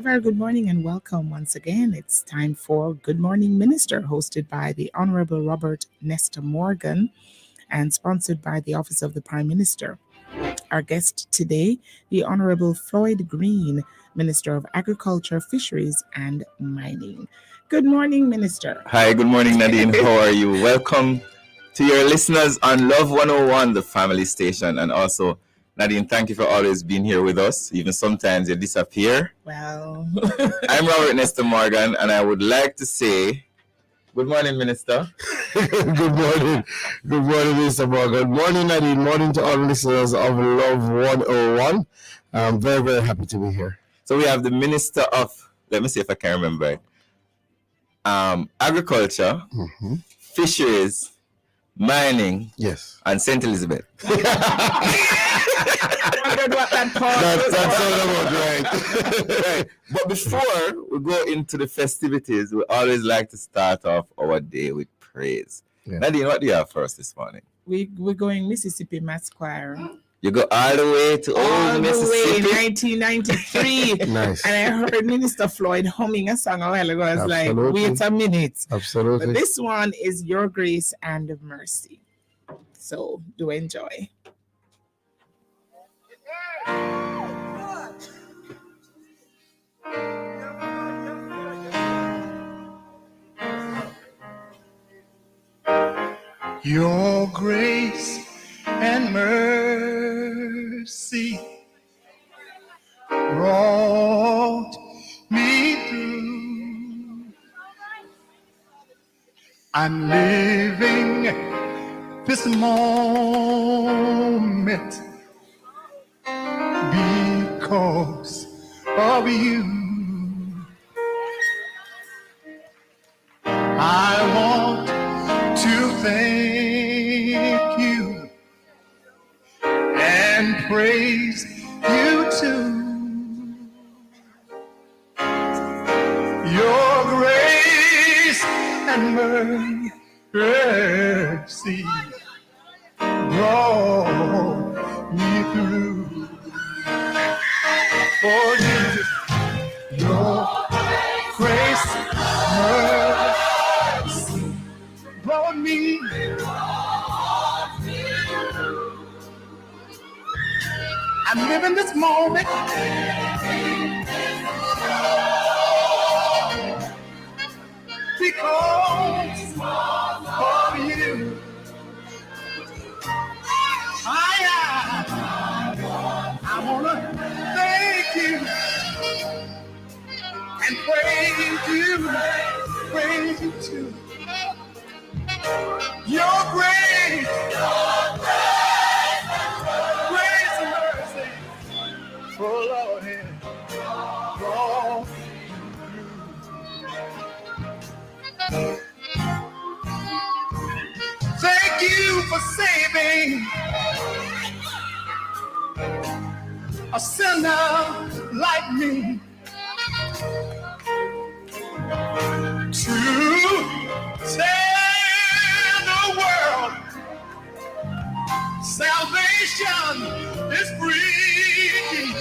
very good morning and welcome once again. It's time for Good Morning Minister, hosted by the Honorable Robert Nesta Morgan and sponsored by the Office of the Prime Minister. Our guest today, the Honorable Floyd Green, Minister of Agriculture, Fisheries and Mining. Good morning, Minister. Hi, good morning, Nadine. How are you? Welcome to your listeners on Love101 The Family Station. And also, Nadine, thank you for always being here with us. Even sometimes you disappear. Well, I'm Robert Nesta Morgan, and I would like to say, good morning, Minister. Good morning. Good morning, Mr. Morgan. Good morning, Nadine. Morning to all listeners of Love 101. I'm very, very happy to be here. So we have the Minister of, let me see if I can remember it, Agriculture, Fisheries, Mining, Yes. and St. Elizabeth. That's all about right. Right. But before we go into the festivities, we always like to start off our day with praise. Yeah. Nadine, what do you have for us this morning? we're going Mississippi Mass Choir. You go all the way to All old the way, Mississippi. 1993. Nice. And I heard Minister Floyd humming a song a while ago. I was Absolutely. like, wait a minute. Absolutely. But this one is Your Grace and Mercy. So do enjoy. Your grace and mercy brought me through. I'm living this moment because of you. I want to thank you and praise you too. Your grace and mercy brought me through. For Jesus, your grace, mercy brought me. I'm living this moment because of you. I want to thank you and praise you too. Your grace, grace and mercy, oh Lord, brought you through. Thank you for saving a sinner like me to tell the world salvation is free.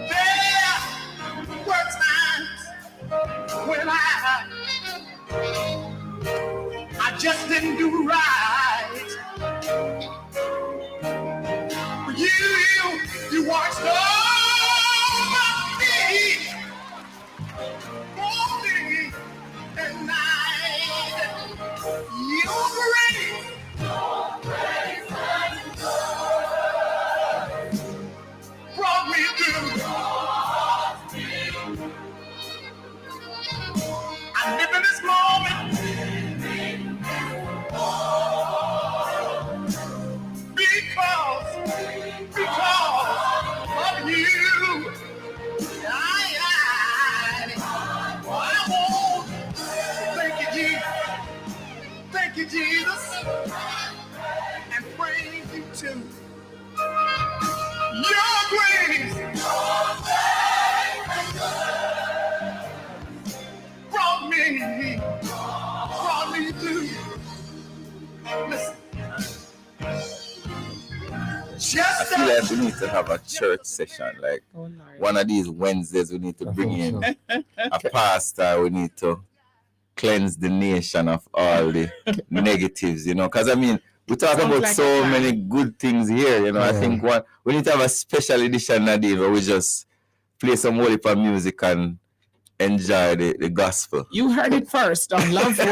There were times when I just didn't do right. But you watched over me, morning and night. Your grace brought me through. I'm living this moment brilliant. We need to have a church session. Like one of these Wednesdays, we need to bring in a pastor. We need to cleanse the nation of all the negatives, you know. Because I mean, we talk about like so many good things here, you know. I think we need to have a special edition, Nadine, where we just play some holy music and enjoy the gospel. You heard it first on Love 101.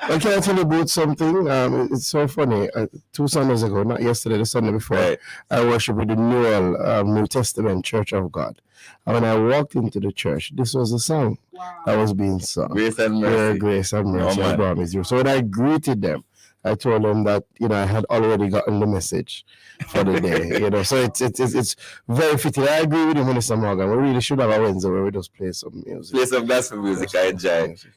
I can I tell you about something? It's so funny. 2 Sundays ago, not yesterday, the Sunday before, I worshiped with the New Testament Church of God. And when I walked into the church, this was the song that was being sung. Grace and mercy. Grace and mercy, I promise you. So when I greeted them, I told them that, you know, I had already gotten the message for the day, you know. So it's very fitting. I agree with you, Minister Morgan. We really should have a Wednesday where we just play some music. Play some gospel music. I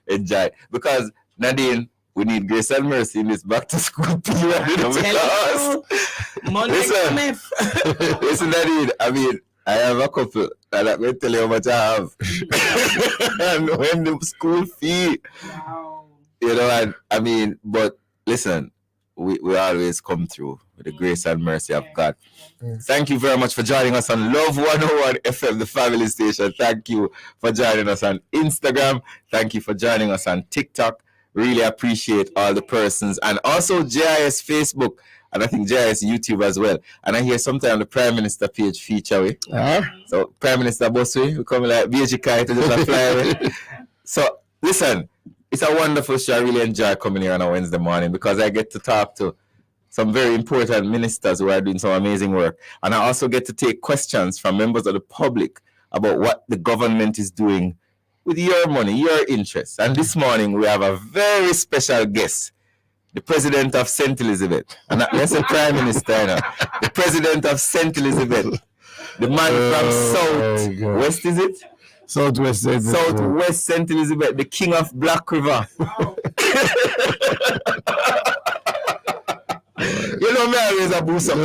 enjoy. Because, Nadine, we need grace and mercy in this back to school period. You know, listen, Nadine, I mean, I have a couple that I will tell you how much I have. And when the school fee, you know, and I mean, but listen, we always come through with the grace and mercy of God. Thank you very much for joining us on Love 101 FM, the family station. Thank you for joining us on Instagram. Thank you for joining us on TikTok. Really appreciate all the persons, and also JIS Facebook, and I think JIS YouTube as well. And I hear sometimes the Prime Minister page feature we. So Prime Minister Boswe, we come like BG Kite to just fly away. So listen, it's a wonderful show. I really enjoy coming here on a Wednesday morning because I get to talk to some very important ministers who are doing some amazing work. And I also get to take questions from members of the public about what the government is doing with your money, your interests. And this morning we have a very special guest, the President of St. Elizabeth. And that's the Prime Minister, you know. The President of St. Elizabeth. The man from Southwest, is it? Southwest St. Elizabeth, the King of Black River. You know me always a boost up. We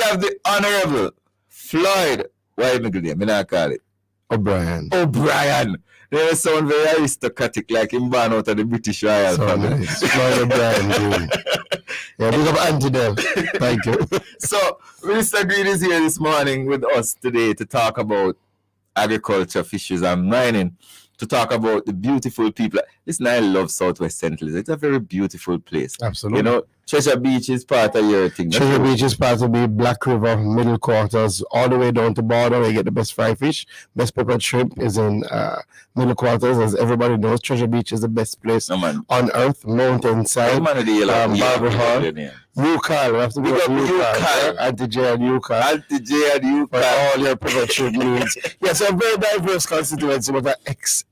have the Honorable Floyd, why am I not call it? O'Brien. They sound very aristocratic, like him born out of the British Royal family. Nice. Floyd O'Brien. Yeah, big up Auntie Del. Thank you. So, Minister Green is here this morning with us today to talk about agriculture, fisheries, and mining. To talk about the beautiful people. Listen, I love Southwest St. Elizabeth. It's a very beautiful place. Absolutely. You know, Treasure Beach is part of your thing. Treasure Beach is part of the Black River Middle Quarters, all the way down to border where you get the best fried fish. Best peppered shrimp is in Middle Quarters. As everybody knows, Treasure Beach is the best place on earth. Mountainside, Barbara Hall. UCAL, we have to go to UCAL. Auntie J and UCAL. For all your peppered shrimp needs. Yes, a very diverse constituency, but an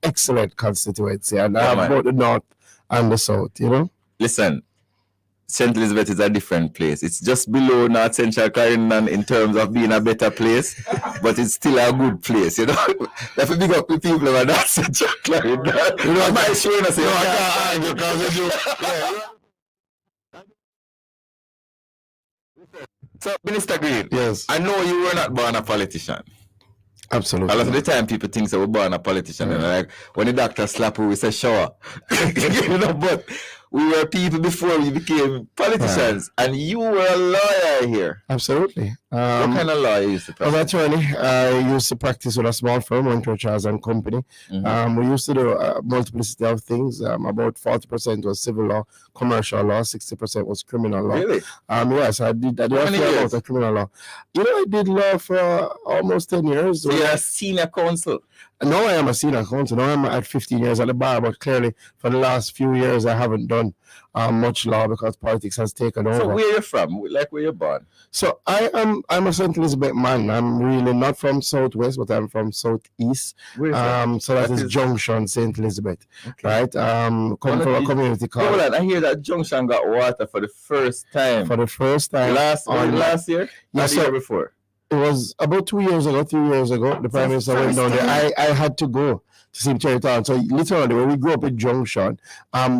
excellent constituency. And I have both the north and the south, you know? Listen, St. Elizabeth is a different place. It's just below North Central Clarendon in terms of being a better place, but it's still a good place, you know. If we big up the people of North Central Clarendon, you know, I'm not sure to say, no, I can't because So, Minister Green, yes, I know you were not born a politician. Absolutely. A lot of the time, people think that we're born a politician, and like when the doctor slap you, we say shower. You know, but we were people before we became politicians, and you were a lawyer here. Absolutely. What kind of law you used to practice? As attorney, I used to practice with a small firm, Wentworth Charles and Company. We used to do a multiplicity of things. About 40% was civil law, commercial law, 60% was criminal law. Really? Yes, I did a fair amount of criminal law. You know, I did law for almost 10 years. So you're a senior counsel? No, I am a senior counsel. Now I'm at 15 years at the bar, but clearly for the last few years I haven't done much law because politics has taken over. So where are you from? Like where you're born? So I'm a St. Elizabeth man. I'm really not from Southwest, but I'm from Southeast. So that is Junction, St. Elizabeth, right? Come from a community called. Hold on, I hear that Junction got water for the first time. Last year? Not the year before. It was about 2 years ago, 3 years ago. The Prime Minister went down there. I had to go to see Cherry Town. So literally, when we grew up in Junction,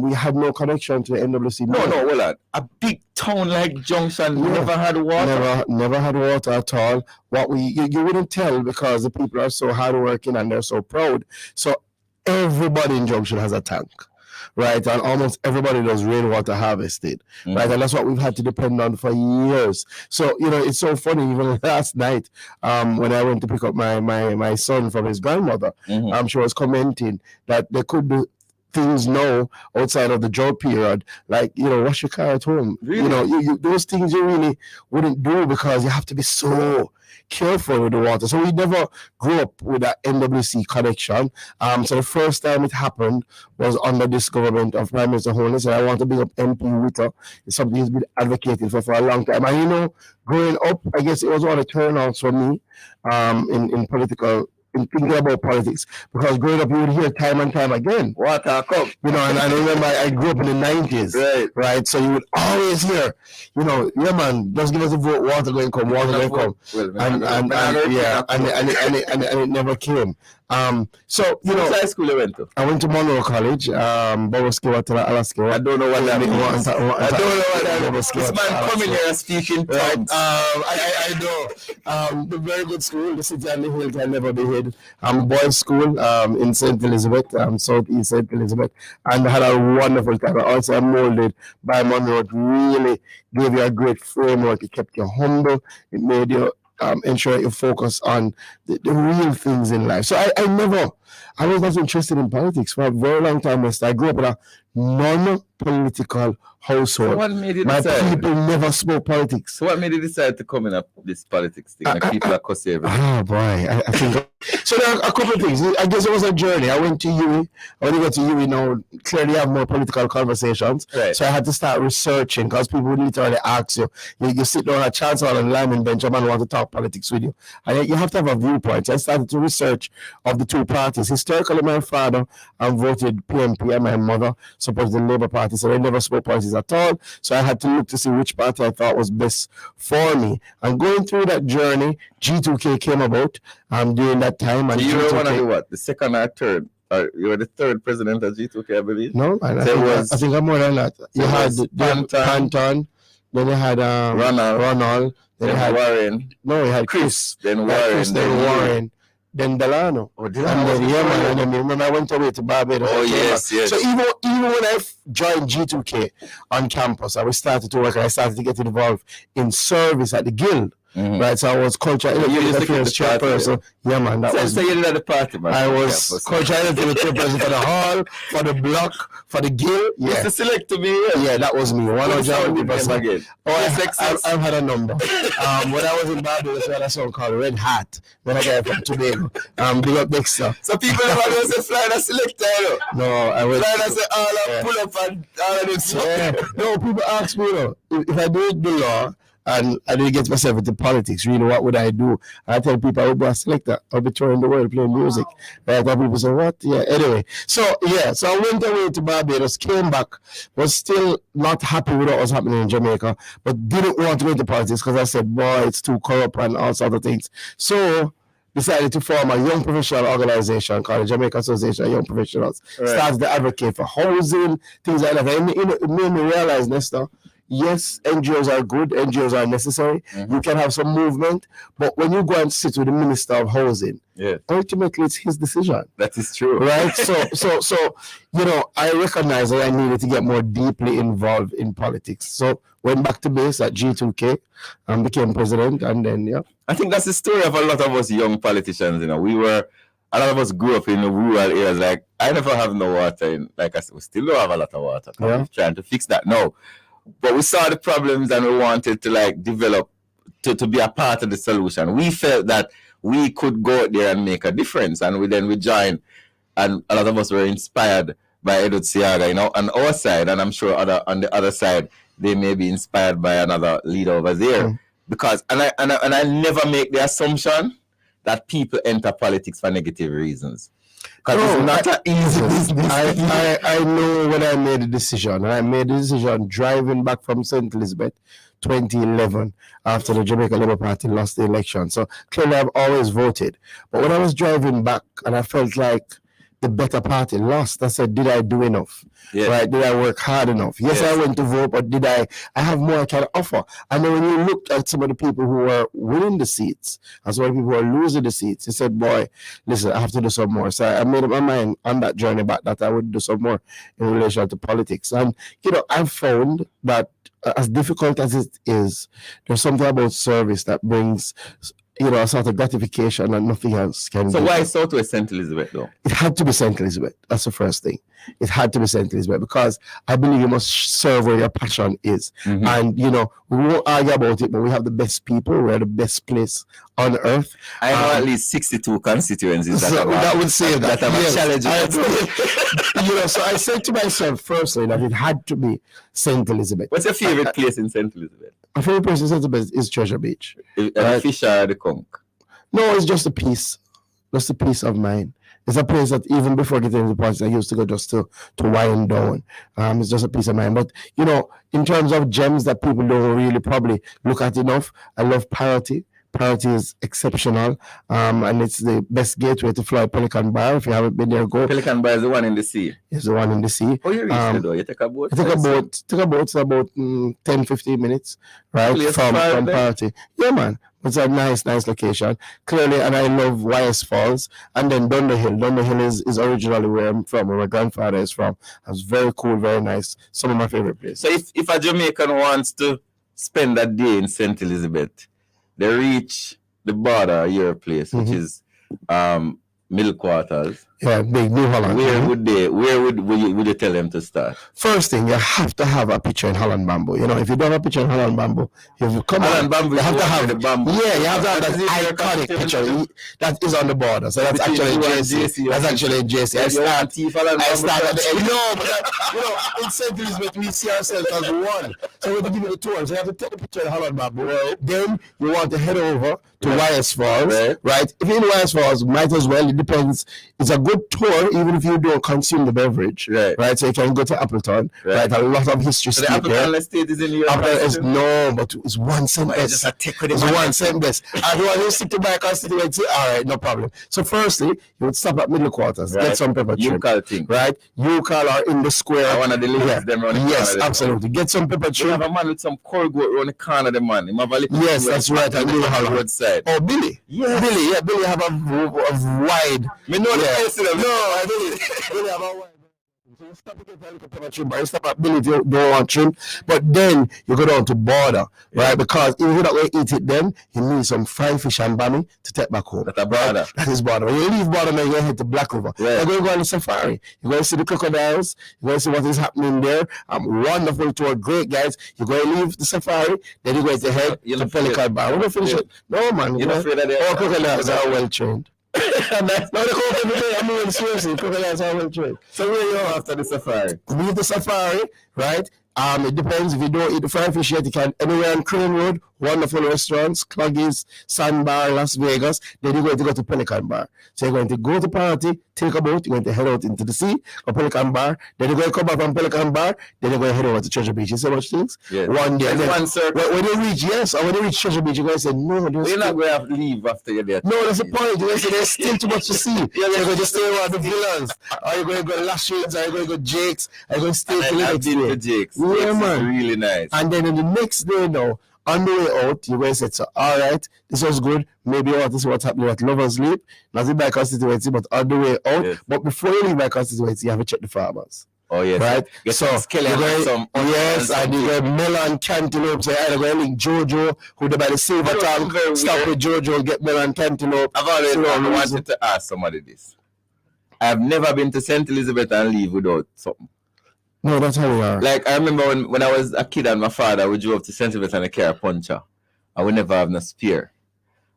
we had no connection to the NWC. No, hold on. A big town like Junction never had water? Never had water at all. You wouldn't tell because the people are so hardworking and they're so proud. So everybody in Junction has a tank. right? And almost everybody does rainwater harvesting, right? And that's what we've had to depend on for years. So, it's so funny, even last night, when I went to pick up my son from his grandmother, she was commenting that there could be things now outside of the drought period, like, wash your car at home. Really? You those things you really wouldn't do because you have to be so careful with the water. So we never grew up with that NWC connection. So the first time it happened was under this government of Prime Minister Holness, and I want to bring up MP Witter. It's something he's been advocating for a long time. And growing up, I guess it was one of the turnouts for me in political. In thinking about politics, because growing up you would hear time and time again, water come, and I remember I grew up in the 90s, right? So you would always hear, yeah man, just give us a vote, water going come, and it never came. So which high school you went to? I went to Monroe College, Boboski, Alaska. I don't know what that means. I don't know what that means. This man coming here and speaking tongues. I know. The very good school, the city and the hill can never be hid. Boys' school in St. Elizabeth, Southeast St. Elizabeth, and I had a wonderful time. I also molded by Monroe. It really gave you a great framework. It kept you humble. It made you ensure you focus on the real things in life. So I was not interested in politics for a very long time. I grew up in a non-political household. So what made you My decide? people never spoke politics. So what made you decide to come in up this politics thing? Like people are cussing everything. Oh boy, I think so. There are a couple of things. I guess it was a journey. I went to UWI. When you go to UWI now, clearly have more political conversations. Right. So I had to start researching because people would literally ask you. You sit down at chance on a lineman bench, a man want to talk politics with you, and you have to have a viewpoint. So I started to research of the two parties. Historically, my father voted PNP, and my mother supported the Labour Party. So they never spoke politics at all. So I had to look to see which party I thought was best for me. And going through that journey, G2K came about during that time. And you G2K, were one of the what? The second or third? You were the third president of G2K, I believe. No, I think I'm more than that. You had Panton, then you had Ronald, then you had Warren. No, you had Chris, then Warren, then Warren. Then Delano. Oh, Delano. And then remember I went away to Barbados. Oh, yes. So even when I joined G2K on campus, I started to work and I started to get involved in service at the Guild. Right, so I was cultural affairs chairperson. Yeah, man, that was. So you did at the party, man. I was cultural affairs chairperson for the hall, for the block, for the Guild. Yeah, to select to me. Yeah, that was me. 100%. Again. Oh, I've had a number. When I was in Barbados, we had a song called Red Hat. When I got from Tobago. Big up Dexter. So people never know say Florida selector, you know? No, I was. Florida say all pull up and all of them stuff. Yeah. No, people ask me, if I do it below. And I didn't get myself into politics. Really, what would I do? I tell people I would be a selector. I'll be touring the world playing music. Right? And people say, what? Yeah, anyway. So I went away to Barbados, came back, was still not happy with what was happening in Jamaica, but didn't want to go into politics because I said, boy, it's too corrupt and all sorts of things. So decided to form a young professional organization called the Jamaica Association of Young Professionals. Right. Started to advocate for housing, things like that. And it made me realize, Nestor, yes, NGOs are good, NGOs are necessary. You can have some movement, but when you go and sit with the Minister of Housing, ultimately it's his decision. That is true. Right? So I recognize that I needed to get more deeply involved in politics. So went back to base at G2K and became president, and then I think that's the story of a lot of us young politicians, a lot of us grew up in the rural areas. Like, I never have no water like I said, we still don't have a lot of water. We're trying to fix that now. But we saw the problems and we wanted to develop to be a part of the solution. We felt that we could go out there and make a difference, and we joined, and a lot of us were inspired by Edward Siaga, on our side, and I'm sure on the other side they may be inspired by another leader over there. Because and I never make the assumption that people enter politics for negative reasons. Because it's not an easy business. I know when I made the decision. And I made the decision driving back from St. Elizabeth 2011 after the Jamaica Labour Party lost the election. So clearly I've always voted. But when I was driving back and I felt like the better party lost. I said, did I do enough? Yes. Right? Did I work hard enough? Yes, I went to vote, but did I have more I can offer? And then when you look at some of the people who are winning the seats and some of the people who are losing the seats, you said, boy, listen, I have to do some more. So I made up my mind on that journey back that I would do some more in relation to politics. And, I've found that as difficult as it is, there's something about service that brings, a sort of gratification that nothing else can. So why Southwest St. Elizabeth though? It had to be St. Elizabeth. That's the first thing. It had to be St. Elizabeth because I believe you must serve where your passion is. Mm-hmm. And, we won't argue about it, but we have the best people. We're the best place on earth. I know at least 62 constituencies. That would say that. Yes, challenge. So I said to myself, firstly, that it had to be St. Elizabeth. What's your favorite place in St. Elizabeth? My favorite place in St. Elizabeth is Treasure Beach. The fish or the conch? No, it's just a peace. Just a peace of mind. It's a place that even before getting into politics, I used to go just to wind down. It's just a peace of mind. But, in terms of gems that people don't really probably look at enough, I love Parity. Parity is exceptional, and it's the best gateway to Floyd Pelican Bar. If you haven't been there, go. Pelican Bar is the one in the sea. It's the one in the sea. Oh, you reached it though. You take a boat? Take a boat. It's about 10-15 minutes, right, from Parity. Yeah, man. It's a nice location. Clearly, and I love YS Falls. And then Dunderhill. Dunderhill is originally where I'm from, where my grandfather is from. It was very cool, very nice. Some of my favorite places. So if a Jamaican wants to spend a day in St. Elizabeth, they reach the border, your place, which is Middle Quarters. Yeah, big New Holland. Where would you tell them to start? First thing, you have to have a picture in Holland Bamboo. If you don't have a picture in Holland Bamboo, if you come Holland Bamboo, you have to have the bamboo. Yeah, you have to have that iconic picture that is on the border. So that's actually JC. That's actually JC. I start at the end. No, but in St. Elizabeth, we see ourselves as one. So we have to give you the tour. So you have to take the picture in Holland Bamboo. Right. Then you want to head over to YS Falls, right? If you're in YS Falls, might as well. It depends. It's a good tour, even if you don't consume the beverage, right? So you can go to Appleton, right? A lot of history. So the Appleton estate is in your house? No, but it's 1 cent best. It's 1 cent best. Everyone who stick to my constituency, all right, no problem. So firstly, you would stop at Middle Quarters, get some pepper shrimp, right? You call or in the square. I want to deliver them around the corner. Yes, absolutely. Get some pepper shrimp. You have a man with some cold goat around the corner, the man. Yes, that's right. I do have roadside. Oh, Billy. Yes. Billy have a wide. Me know the place. No, I really have a wide. So you stop at the pepper shrimp, but you stop at Billy if you don't want shrimp. But then you go down to border, right? Because if you're not going to eat it then, you need some fried fish and bami to take back home. That's a border. That is border. When you leave border, then you're going to head to Black River. You're going to go on the safari. You're going to see the crocodiles. You're going to see what is happening there. Wonderful tour, great guys. You're going to leave the safari, then you're going to head to Pelican Bar. We're going to finish it. No, man. You're not afraid of all crocodiles are well trained. No, they come every day. I mean, seriously, crocodiles are well trained. So where you are after the safari? Leave the safari, right? It depends. If you don't eat the fried fish yet, you can anywhere on Crane Road, wonderful restaurants, Cluggies, Sandbar, Las Vegas. Then you're going to go to Pelican Bar. So you're going to go to Parity, take a boat, you're going to head out into the sea, or Pelican Bar. Then you're going to come back from Pelican Bar, then you're going to head over to Treasure Beach. You see much things? Yeah. One day. Then, one circle. When you reach Treasure Beach, you're going to say, no. You're not going to have to leave after you're there. No, that's the point. You're going to say, there's still too much to see. You're going to stay around the villas. Or you're going to go Lashings, or you're going to go Jake's, or you're going to stay till the next day. Jake's. Yeah, man. Really nice. And then in the next day now, on the way out, you're going to say, so, all right, this was good. Maybe you want to see what's happening at Lovers Leap. Not in my constituency, but on the way out. Yes. But before you leave my constituency, you have to check the farmers. Oh, yes. Right? So, you're going, and you get melon cantaloupe. So you're either going to link Jojo, who they by the silver tank, stop with Jojo, get melon cantaloupe. I've always wanted to ask somebody this. I've never been to St. Elizabeth and leave without something. No, that's how we are. Like, I remember when I was a kid and my father, we drove to St. Elizabeth and a car puncher. And we never have no spare.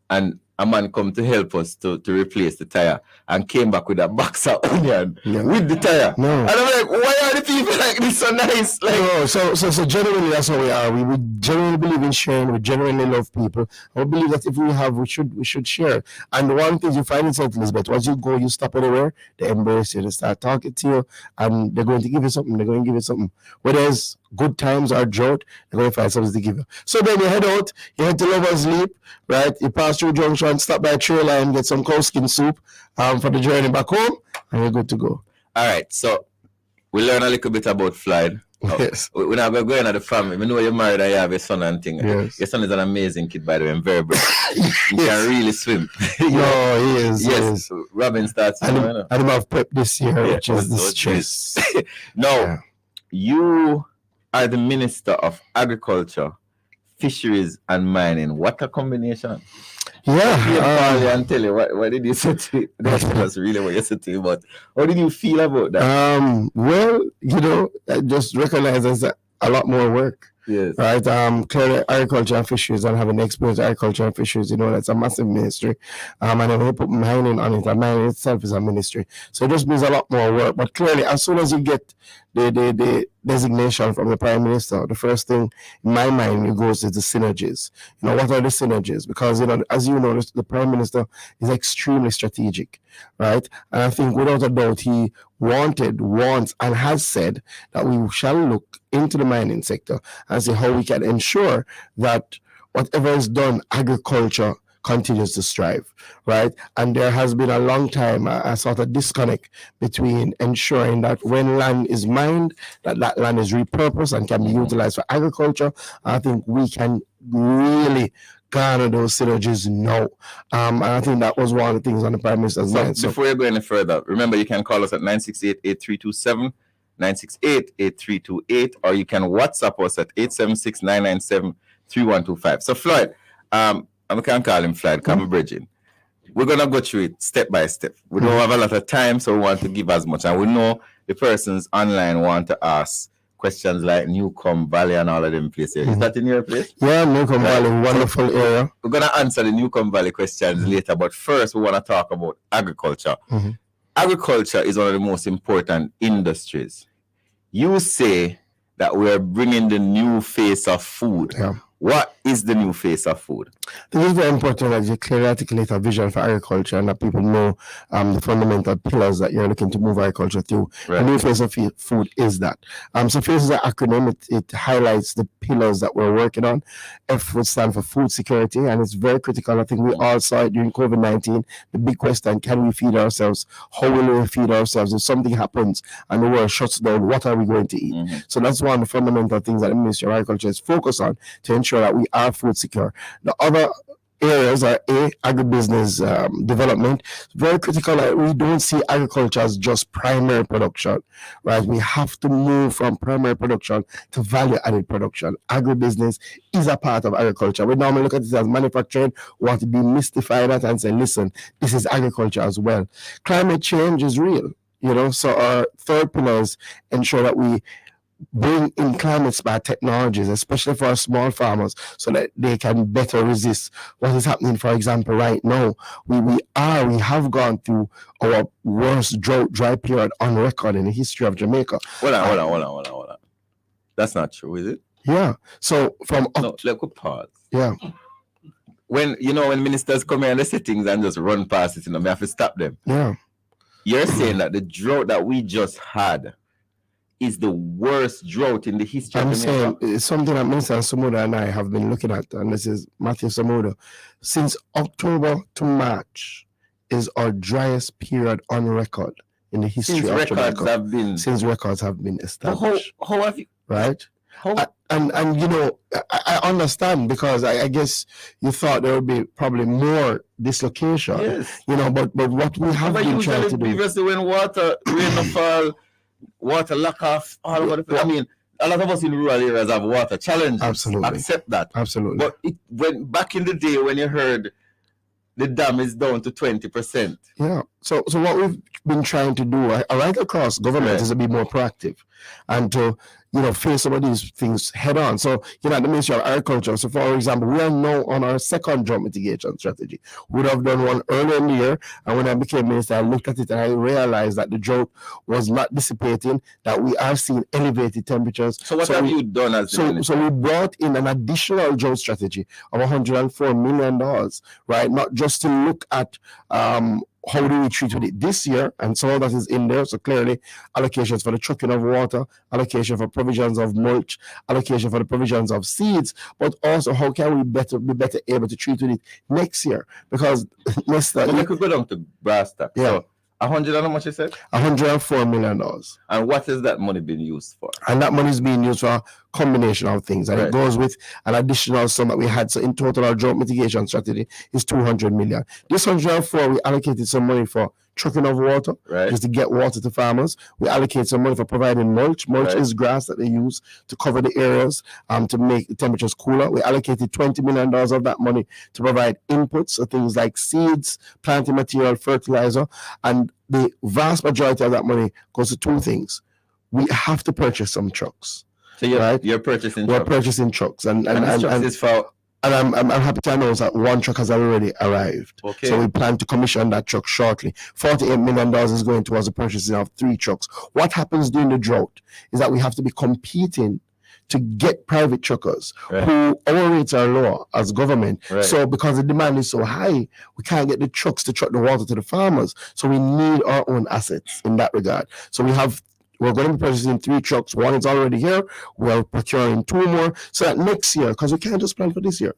And a man come to help us to replace the tire and came back with a box of onion with the tire. No. And I'm like, why are the people like this so nice? Like, no, so generally that's how we are. We would generally believe in sharing. We genuinely love people. I believe that if we have, we should share. And one thing you find in St. Elizabeth, once you go, you stop anywhere, they embrace you, they start talking to you, and they're going to give you something. Whether it's good times or drought, they're going to find something to give you. So then you head out, you head to Lovers Leap, right? You pass through Junction, stop by Trailer and get some cow skin soup for the journey back home. and you're good to go. All right, so we learn a little bit about Floyd. Yes. We're not going to go into the family. We know you're married and you have a son and thing. Yes. Your son is an amazing kid, by the way, and very brave. He can really swim. No, he is. Yes, He is. Robin starts. And him have prep this year, which is the stress. No, you are the Minister of Agriculture, Fisheries and Mining. What a combination. Yeah. And tell you, what did you say to you? That's really what you said to you, but how did you feel about that? Well, I just recognize there's a lot more work. Yes. Right. Clearly, agriculture and fisheries, and having experience in agriculture and fisheries, that's a massive ministry. And then we put mining on it, and mining itself is a ministry. So it just means a lot more work. But clearly, as soon as you get the designation from the Prime Minister, the first thing in my mind goes is the synergies. What are the synergies? Because as you know, the Prime Minister is extremely strategic, right? And I think without a doubt, he wants, and has said that we shall look into the mining sector and see how we can ensure that whatever is done, agriculture continues to strive, right? And there has been a long time a sort of disconnect between ensuring that when land is mined, that land is repurposed and can be utilized for agriculture. I think we can really garner those synergies now. And I think that was one of the things on the Prime Minister's mind. So before you go any further, remember you can call us at 968-8327, 968-8328, or you can WhatsApp us at 876-997-3125. So Floyd, I can call him Floyd, come bridging. We're going to go through it step by step. We don't have a lot of time, so we want to give as much. And we know the persons online want to ask questions like Newcomb Valley and all of them places. Is that in your place? Yeah, Newcomb Valley, wonderful area. We're going to answer the Newcomb Valley questions later, but first we want to talk about agriculture. Agriculture is one of the most important industries. You say that we're bringing the new face of food. Yeah. What is the new face of food? It is very important that you clearly articulate a vision for agriculture and that people know the fundamental pillars that you're looking to move agriculture through. Right. The new face of food is that. So FACE is an acronym. It highlights the pillars that we're working on. F would stand for food security, and it's very critical. I think we all saw it during COVID-19. The big question, can we feed ourselves? How will we feed ourselves? If something happens and the world shuts down, what are we going to eat? So that's one of the fundamental things that the Ministry of Agriculture is focused on to ensure that we are food secure. The other areas are agribusiness development. Very critical that we don't see agriculture as just primary production, right? We have to move from primary production to value-added production. Agribusiness is a part of agriculture. We normally look at it as manufacturing. We want to demystify that and say, listen, this is agriculture as well. Climate change is real, so our third pillars ensure that we bring in climate smart technologies, especially for our small farmers, so that they can better resist what is happening. For example, right now, we have gone through our worst dry period on record in the history of Jamaica. Hold on. That's not true, is it? Yeah. So let me pause. Yeah. When ministers come here and they say things and just run past it, we have to stop them. Yeah. You're saying that the drought that we just had is the worst drought in the history of Jamaica. I'm saying it's something that Minister Samuda and I have been looking at, and this is Matthew Samuda. Since October to March is our driest period on record in the history of Jamaica. Since records have been established. How have you? Right? And I understand, because I guess you thought there would be probably more dislocation. Yes. But what we have been trying to do. Previously, when rain fall, water lack off all over the place. I mean, a lot of us in rural areas have water challenges. Absolutely. Accept that. Absolutely. But when back in the day when you heard the dam is down to 20%. Yeah. So what we've been trying to do right across government is to be more proactive and to face some of these things head on. So, at the Ministry of Agriculture, so for example, we are now on our second drought mitigation strategy. We would have done one earlier in the year, and when I became minister, I looked at it and I realized that the drought was not dissipating, that we are seeing elevated temperatures. So what have you done as the minister? So we brought in an additional drought strategy of $104 million, right? Not just to look at how do we treat with it this year, and some of that is in there. So clearly, allocations for the trucking of water, allocation for provisions of mulch, allocation for the provisions of seeds, but also how can we be better able to treat with it next year? Because we could go down to brass tacks. Yeah. So 100 and how much you said? $104 million. And what is that money being used for? And that money is being used for a combination of things. And Right. it goes with an additional sum that we had. So in total, our drought mitigation strategy is $200 million. This 104, we allocated some money for trucking of water, Right. just to get water to farmers. We allocate some money for providing mulch. Mulch Right. is grass that they use to cover the areas to make the temperatures cooler. We allocated $20 million of that money to provide inputs, so things like seeds, planting material, fertilizer. And the vast majority of that money goes to two things. We have to purchase some trucks. So you're, Right. you're purchasing We're trucks. purchasing trucks, and this trucks is for... I'm happy to announce that one truck has already arrived. Okay. So we plan to commission that truck shortly. $48 million is going towards the purchasing of 3 trucks. What happens during the drought is that we have to be competing to get private truckers Right. who our rates are lower as government. Right. So because the demand is so high, we can't get the trucks to truck the water to the farmers. So we need our own assets in that regard. So we're going to be purchasing 3 trucks. One is already here. We're procuring 2 more. So that next year, because we can't just plan for this year.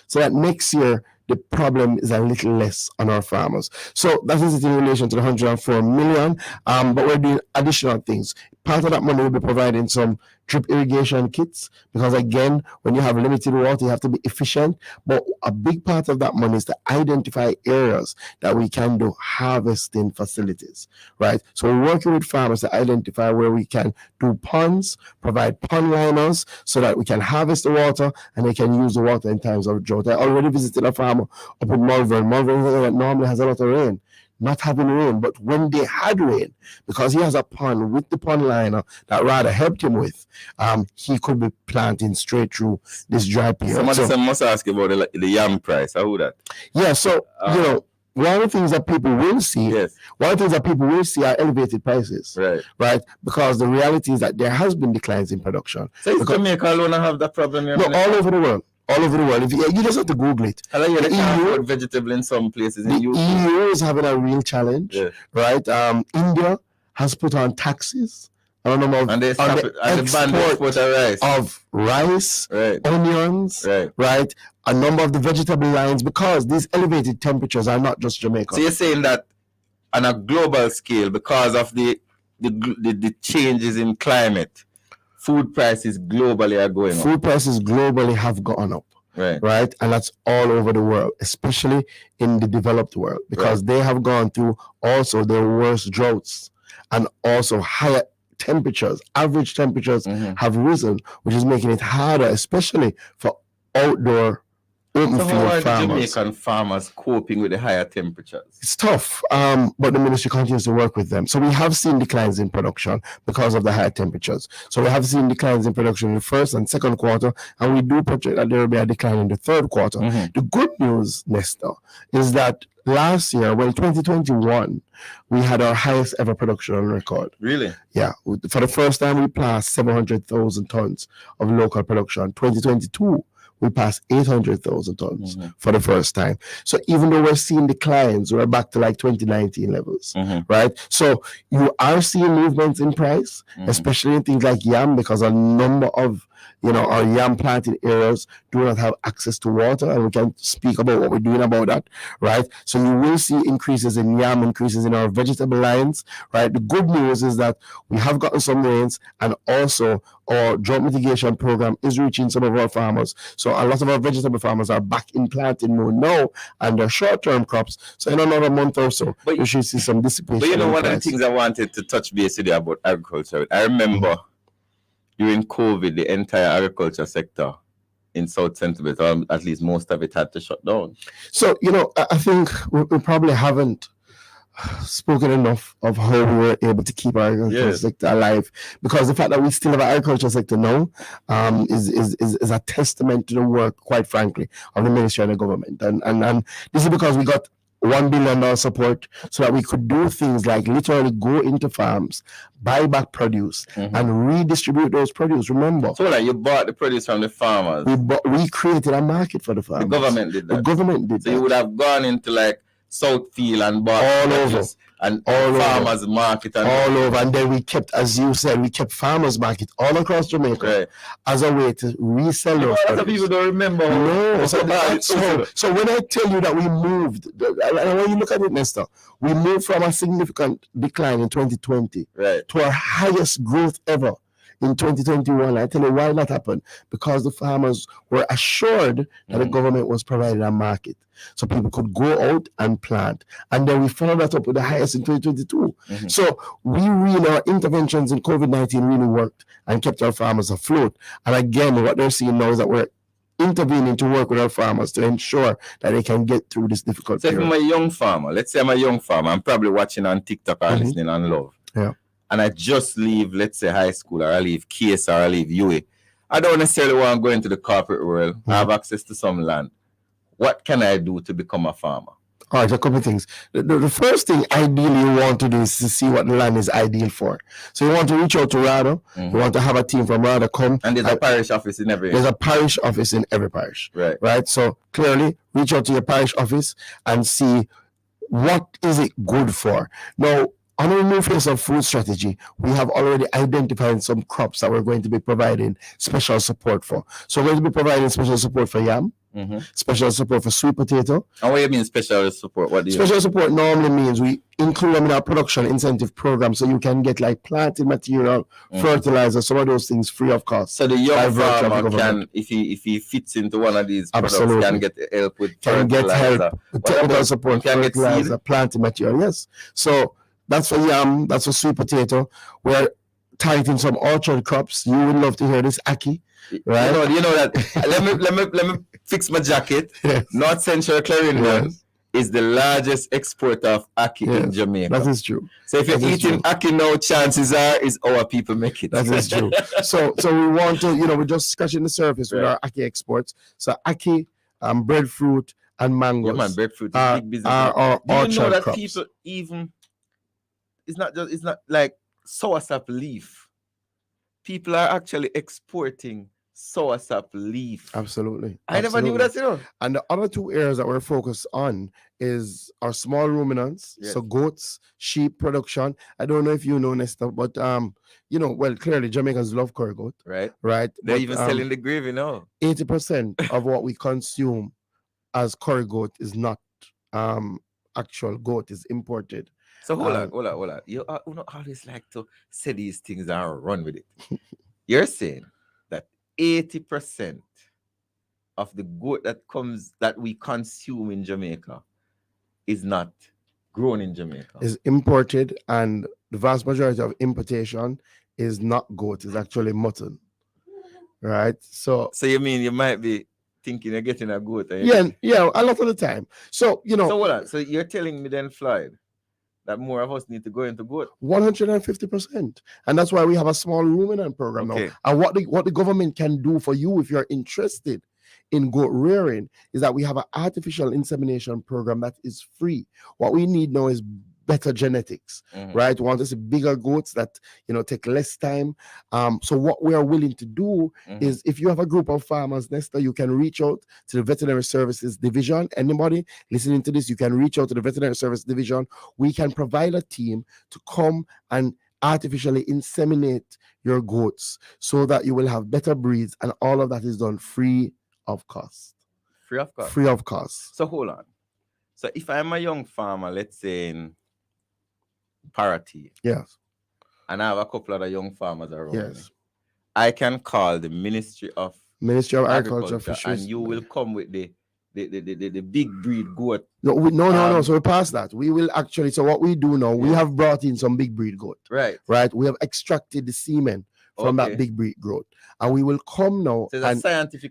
So that next year, the problem is a little less on our farmers. So that is it in relation to the 104 million. But we're doing additional things. Part of that money will be providing some drip irrigation kits, because again, when you have limited water, you have to be efficient. But a big part of that money is to identify areas that we can do harvesting facilities, right? So we're working with farmers to identify where we can do ponds, provide pond liners, so that we can harvest the water and they can use the water in times of drought. I already visited a farmer up in Malvern. Malvern normally has a lot of rain. Not having rain, but when they had rain, because he has a pond with the pond liner that rather helped him with, he could be planting straight through this dry period. Somebody must ask you about the yam price. How would that? Yeah, so one of the things that people will see, Yes. one of the things that people will see are elevated prices, Right. Because the reality is that there has been declines in production. So is Jamaica alone have that problem? No, all over the world. All over the world. If you just have to Google it. I like they can't afford vegetable in some places in The the UK. EU is having a real challenge, Yeah. right? India has put on taxes. I don't know about And they stop it, and the ban the export of rice. Of rice, Right. onions, Right. A number of the vegetable lines, because these elevated temperatures are not just Jamaica. So you're saying that on a global scale, because of the changes in climate, food prices globally are going up. Food prices globally have gone up. Right. And that's all over the world, especially in the developed world, because they have gone through also their worst droughts, and also higher temperatures. Average temperatures have risen, which is making it harder, especially for outdoor open So how field are the farmers. Jamaican farmers coping with the higher temperatures? It's tough, but the ministry continues to work with them. So we have seen declines in production because of the higher temperatures. So we have seen declines in production in the first and second quarter, and we do project that there will be a decline in the third quarter. The good news, Nestor, is that last year, 2021, we had our highest ever production on record. Really? Yeah. For the first time, we passed 700,000 tons of local production. 2022, we passed 800,000 tons for the first time. So even though we're seeing declines, we're back to like 2019 levels, right? So you are seeing movements in price, especially in things like yam, because a number of our yam planting areas do not have access to water, and we can speak about what we're doing about that, right? So you will see increases in yam, increases in our vegetable lines, right? The good news is that we have gotten some rains, and also our drought mitigation program is reaching some of our farmers. So a lot of our vegetable farmers are back in planting mode now, and their short-term crops. So in another month or so, you should see some dissipation. But you know, one price. of the things I wanted to touch base with you about agriculture, I remember during COVID, the entire agriculture sector in South Central, or at least most of it, had to shut down. So, I think we probably haven't spoken enough of how we were able to keep our agriculture sector alive, because the fact that we still have an agriculture sector now is a testament to the work, quite frankly, of the ministry and the government. And this is because we got $1 billion support so that we could do things like literally go into farms, buy back produce, and redistribute those produce. Remember, so like you bought the produce from the farmers. We created a market for the farmers. The government did that. The government did so that. You would have gone into like Southfield and bought all over, and all farmers market and all over. And then we kept, as you said, we kept farmers market all across Jamaica as a way to resell those products. A lot of people don't remember. No, so when I tell you that we moved, and when you look at it, Nestor, we moved from a significant decline in 2020 to our highest growth ever in 2021. I tell you why that happened. Because the farmers were assured that the government was providing a market. So people could go out and plant. And then we followed that up with the highest in 2022. So we really, our interventions in COVID-19 really worked and kept our farmers afloat. And again, what they're seeing now is that we're intervening to work with our farmers to ensure that they can get through this difficult period. So if I'm a young farmer, let's say I'm a young farmer, I'm probably watching on TikTok or listening on Love. Yeah. And I just leave, let's say, high school, or I leave KS, or I leave UA. I don't necessarily want to go into the corporate world. I have access to some land. What can I do to become a farmer? All right, a couple of things. The first thing ideally you want to do is to see what the land is ideal for. So you want to reach out to RADA. You want to have a team from RADA come. And there's a parish office in every. There's a parish office in every parish. Right. So clearly, reach out to your parish office and see what is it good for. Now, on the new phase of food strategy, we have already identified some crops that we're going to be providing special support for. So we're going to be providing special support for yam, special support for sweet potato. And what do you mean special support? What do you Special support normally means we include them in our production incentive program, so you can get like planting material, fertilizer, some of those things free of cost. So the young farmer can, if he fits into one of these products, can get help with technical support, can fertilizer, get seed? planting material. Yes. So that's for yam, that's for sweet potato. We're targeting some orchard crops. You would love to hear this, Aki. Right? You know that. let me fix my jacket. North Central Clarendon is the largest exporter of Aki in Jamaica. That is true. So if you're eating Aki now, chances are is our people make it. That is true. So we want to, we're just scratching the surface with our Aki exports. So Aki, breadfruit and mangoes. Yeah, man, breadfruit is big business. Our Do you know that crops. people even, it's not like soursop leaf. People are actually exporting soursop leaf. Absolutely. I never knew that, And the other two areas that we're focused on is our small ruminants, so goats, sheep production. I don't know if you know, Nesta, but well, clearly Jamaicans love curry goat. Right. But, They're even selling the gravy now. 80% of what we consume as curry goat is not actual goat, is imported. So hold on. You always like to say these things and run with it. You're saying that 80% of the goat that we consume in Jamaica is not grown in Jamaica. Is imported, and the vast majority of importation is not goat, it's actually mutton. Right? So you mean you might be thinking you're getting a goat? Yeah, a lot of the time. So So hold on. So you're telling me then, Floyd, that more of us need to go into goat? 150%. And that's why we have a small ruminant program now. And what the government can do for you if you're interested in goat rearing is that we have an artificial insemination program that is free. What we need now is better genetics, right? We want to see bigger goats that take less time. So what we are willing to do is, if you have a group of farmers, Nesta, you can reach out to the Veterinary Services Division. Anybody listening to this, you can reach out to the Veterinary Service Division. We can provide a team to come and artificially inseminate your goats so that you will have better breeds, and all of that is done free of cost. Free of cost. So hold on. So if I'm a young farmer, let's say in Parati, yes, and I have a couple other young farmers around me, yes, I can call the Ministry of Agriculture, Fisheries, and you will come with the big breed goat. No. So we passed that. We will actually. So what we do now, we have brought in some big breed goat. Right. We have extracted the semen from that big breed goat, and we will come now. So it's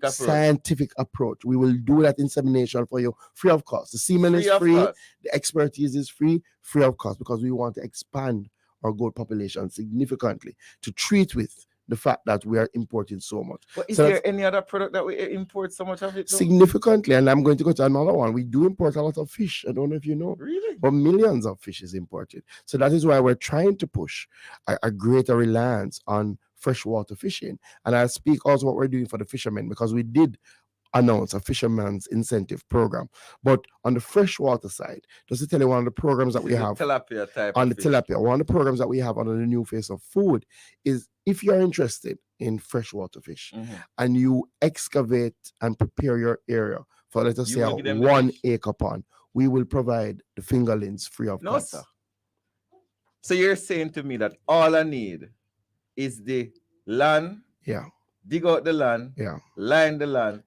a scientific approach. We will do that insemination for you free of cost. The semen is free. The expertise is free of cost, because we want to expand our goat population significantly to treat with the fact that we are importing so much. But is there any other product that we import so much of it? Significantly, and I'm going to go to another one. We do import a lot of fish. I don't know if you know. Really? But millions of fish is imported. So that is why we're trying to push a greater reliance on freshwater fishing. And I'll speak also what we're doing for the fishermen, because we did announce a fisherman's incentive program. But on the freshwater side, just to tell you one of the programs that we have tilapia type on of the fish. tilapia, one of the programs that we have under the new face of food is if you're interested in freshwater fish and you excavate and prepare your area for, let us say, a 1 acre pond, we will provide the fingerlings free of cost. Sir. So you're saying to me that all I need is the land, dig out the land, line the land,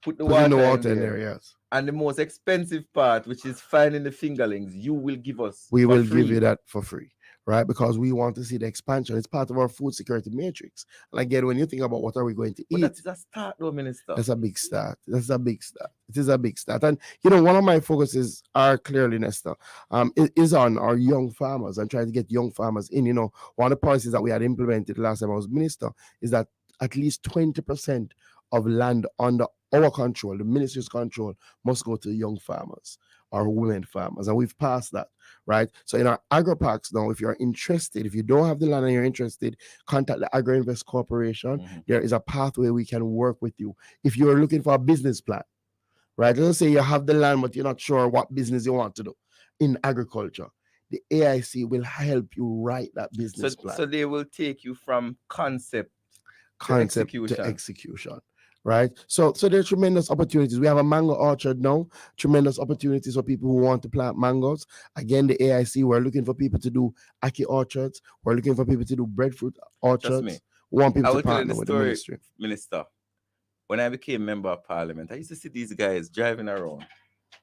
put the water in there, yes. And the most expensive part, which is finding the fingerlings, you will give us. We will give you that for free, right? Because we want to see the expansion. It's part of our food security matrix. And again, when you think about what are we going to eat, that's a start, though, Minister. That's a big start. That's a big start. It is a big start. And one of my focuses are clearly, Nesta, is on our young farmers and trying to get young farmers in. One of the policies that we had implemented last time I was minister is that at least 20% of land under our control, the ministry's control, must go to young farmers or women farmers. And we've passed that, right? So in our agro parks now, if you're interested, if you don't have the land and you're interested, contact the Agro Invest Corporation. There is a pathway we can work with you. If you're looking for a business plan, right? Let's say you have the land, but you're not sure what business you want to do in agriculture. The AIC will help you write that business plan. So they will take you from concept to execution. Right, so there's tremendous opportunities. We have a mango orchard now. Tremendous opportunities for people who want to plant mangoes. Again, the AIC, we're looking for people to do ackee orchards. We're looking for people to do breadfruit orchards. We want people to partner with the ministry. Minister, when I became member of parliament, I used to see these guys driving around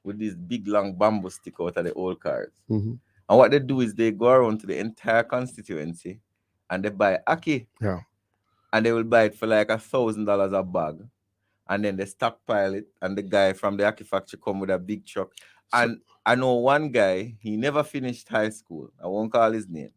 with these big long bamboo stick out of the old cars. And what they do is they go around to the entire constituency and they buy ackee. And they will buy it for like $1,000 a bag. And then they stockpile it. And the guy from the ackee factory come with a big truck. And I know one guy, he never finished high school. I won't call his name.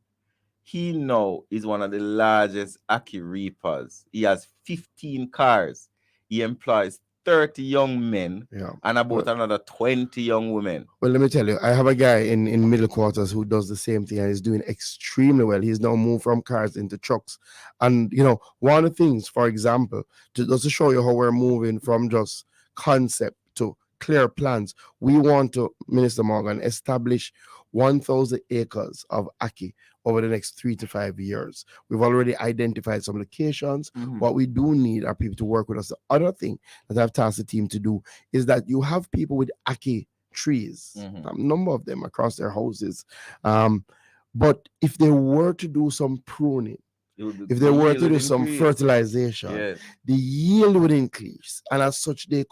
He now is one of the largest ackee reapers. He has 15 cars. He employs 30 young men and about another 20 young women. Well, let me tell you, I have a guy in middle quarters who does the same thing and is doing extremely well. He's now moved from cars into trucks. And, one of the things, for example, just to show you how we're moving from just concept to clear plans, we want to, Minister Morgan, establish 1,000 acres of ackee over the next 3 to 5 years. We've already identified some locations. What we do need are people to work with us. The other thing that I've tasked the team to do is that you have people with ackee trees, a number of them across their houses. But if they were to do some pruning, if they were to do some fertilization, the yield would increase. And as such, they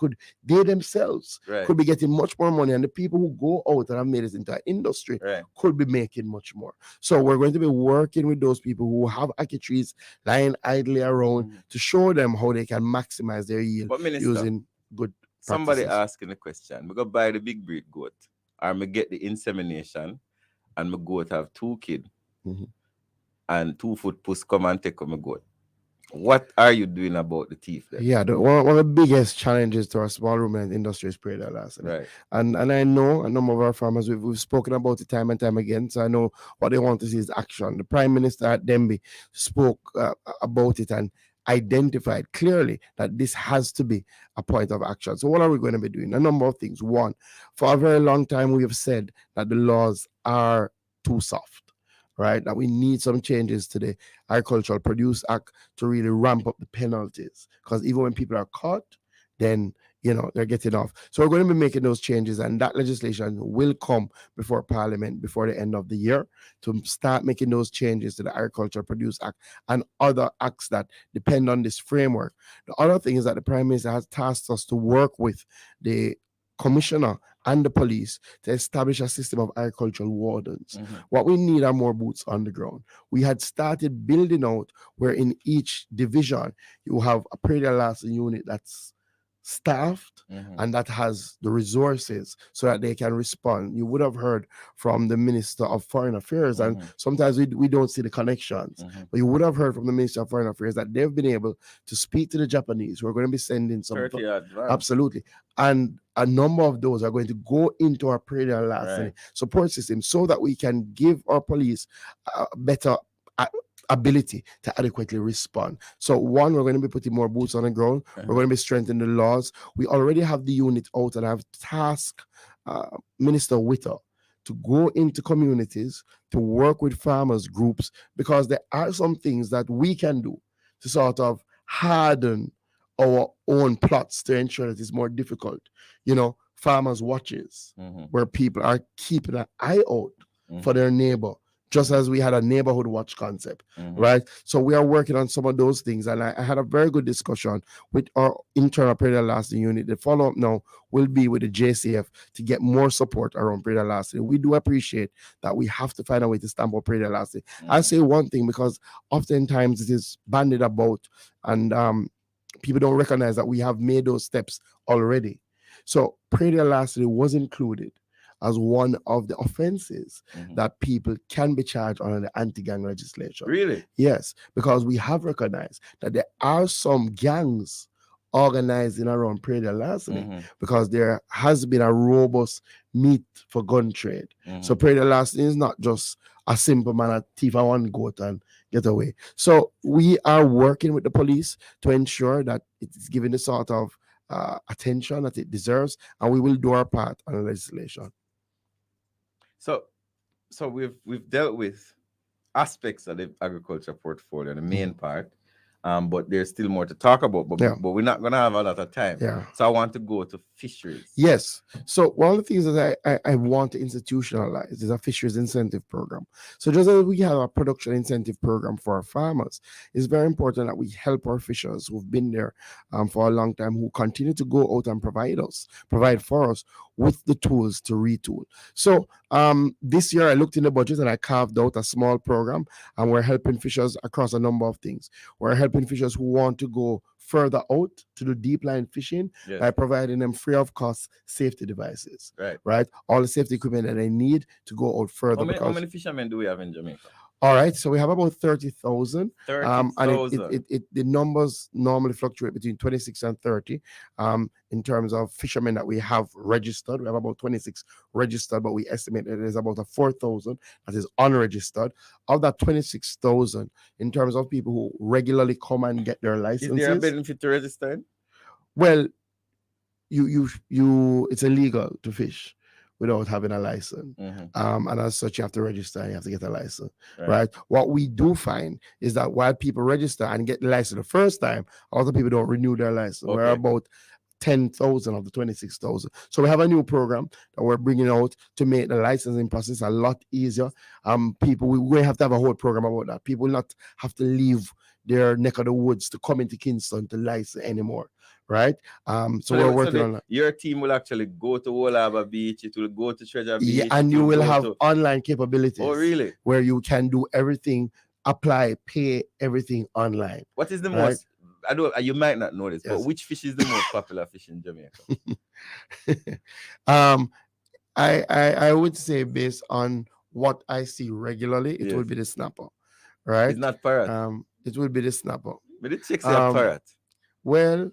themselves could be getting much more money. And the people who go out and have made it into an industry could be making much more. So we're going to be working with those people who have ackee trees lying idly around to show them how they can maximize their yield using good practices. Somebody asking the question, we go buy the big breed goat, or me get the insemination, and my goat have 2 kids. And 2 foot puss come and take my goat. What are you doing about the teeth then? Yeah, one of the biggest challenges to our small ruminant industry is prey loss. Right. And I know a number of our farmers, we've spoken about it time and time again, so I know what they want to see is action. The Prime Minister at Denby spoke about it and identified clearly that this has to be a point of action. So what are we going to be doing? A number of things. One, for a very long time, we have said that the laws are too soft. Right, that we need some changes to the Agricultural Produce Act to really ramp up the penalties. Because even when people are caught, then they're getting off. So we're going to be making those changes, and that legislation will come before Parliament before the end of the year to start making those changes to the Agricultural Produce Act and other acts that depend on this framework. The other thing is that the Prime Minister has tasked us to work with the Commissioner and the police to establish a system of agricultural wardens. What we need are more boots on the ground. We had started building out where in each division you have a predial lasting unit that's staffed and that has the resources so that they can respond. You would have heard from the Minister of Foreign Affairs, and sometimes we don't see the connections, but you would have heard from the Minister of Foreign Affairs that they've been able to speak to the Japanese. We're going to be sending some, absolutely, and a number of those are going to go into our predial support system so that we can give our police better ability to adequately respond. So one, we're going to be putting more boots on the ground. We're going to be strengthening the laws. We already have the unit out, and I've tasked Minister Witter to go into communities to work with farmers groups, because there are some things that we can do to sort of harden our own plots to ensure that it's more difficult. Farmers watches where people are keeping an eye out for their neighbor, just as we had a neighborhood watch concept, right? So we are working on some of those things, and I had a very good discussion with our internal predator lasting unit. The follow-up now will be with the JCF to get more support around predator lasting. We do appreciate that we have to find a way to stamp out predator lasting. I'll say one thing, because oftentimes it is bandied about, and people don't recognize that we have made those steps already. So predator lasting was included as one of the offenses that people can be charged under the anti-gang legislation. Really? Yes, because we have recognized that there are some gangs organizing around predator larceny, because there has been a robust meat for gun trade. So predator larceny is not just a simple man a thief a one goat and get away. So we are working with the police to ensure that it is given the sort of attention that it deserves, and we will do our part on the legislation. So we've dealt with aspects of the agriculture portfolio, the main part, but there's still more to talk about. But we're not gonna have a lot of time. Yeah. So I want to go to fisheries. Yes. So one of the things that I want to institutionalize is a fisheries incentive program. So just as we have a production incentive program for our farmers, it's very important that we help our fishers who've been there for a long time, who continue to go out and provide for us with the tools to retool. So this year I looked in the budget and I carved out a small program, and we're helping fishers across a number of things. We're helping fishers who want to go further out to do deep line fishing by providing them free of cost safety devices. Right? All the safety equipment that they need to go out further. How many fishermen do we have in Jamaica? All right, so we have about 30,000. 30,000. And the numbers normally fluctuate between 26 and 30. In terms of fishermen that we have registered, we have about 26 registered, but we estimate that there's about 4,000 that is unregistered. Of that 26,000, in terms of people who regularly come and get their licenses, is there a benefit to registering? Well, it's illegal to fish without having a license. And as such, you have to register and you have to get a license, right? What we do find is that while people register and get the license the first time, a lot of people don't renew their license. We're about 10,000 of the 26,000. So we have a new program that we're bringing out to make the licensing process a lot easier. We have to have a whole program about that. People will not have to leave their neck of the woods to come into Kingston to license anymore. Right? So we're working on that. Your team will actually go to Woolaba Beach, it will go to Treasure Beach. Yeah, and you will have online capabilities. Oh, really? Where you can do everything, apply, pay everything online. What is the most, you might not know this, but which fish is the most popular fish in Jamaica? I would say, based on what I see regularly, it would be the snapper. Right? It's not parrot. It would be the snapper. But the chicks are parrot. Well,